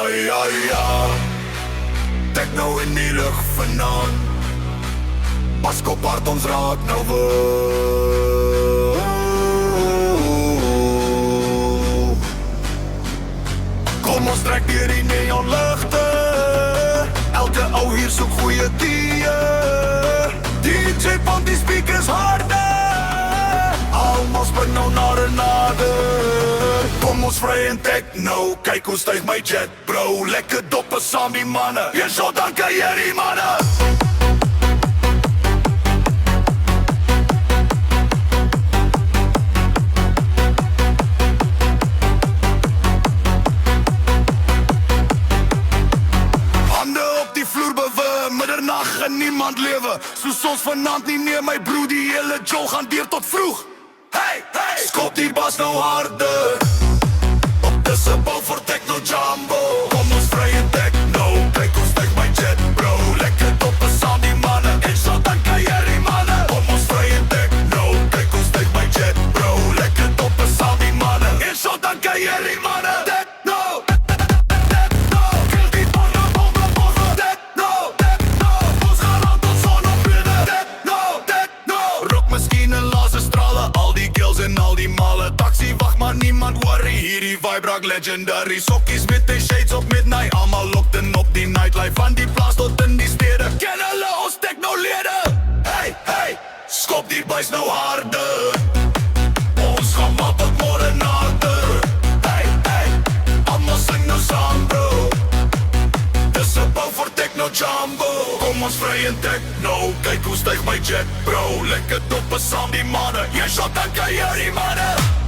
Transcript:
ja. Techno in die lucht vanaand. Pas kop hard, ons raak nou wil. Kom ons trek hier die neonlichte. Elke ou hier soek goeie die. DJ van die speakers harde. Almal spring nou nader. Kom ons vry en techno. Kyk hoe styg my jet bro. Lekker doppe saam die manne. En so dan kan jy die manne. Middernacht en niemand lewe. Soos ons vanaand nie, nee my broer. Die hele Joe gaan deur tot vroeg. Hey, skop die bas nou harder. Op dis 'n bal voor Techno Jumbo. Kom ons vry en techno. Kyk ons styg my jet bro. Lekker doppe saam die manne. En so dan kan jy die manne. Kom ons vry en techno. Kyk ons styg my jet bro. Lekker doppe saam die manne. En so dan kan jy die manne. Niemand worry, hierdie vibe raak legendary. Sokkies met die shades op midnight. Almal locked in op die nightlife. Van die plaas tot in die stede. Ken hulle ons techno-lede. Hey, skop die buis nou harder. Ons gaan map het morgen nader. Hey, almal sing nou saam bro. Dis 'n bou voor Techno Jumbo. Kom ons vry en techno. Kyk hoe styg my jet bro. Lekker doppe saam die manne. Jy shot dan kan jy die manne.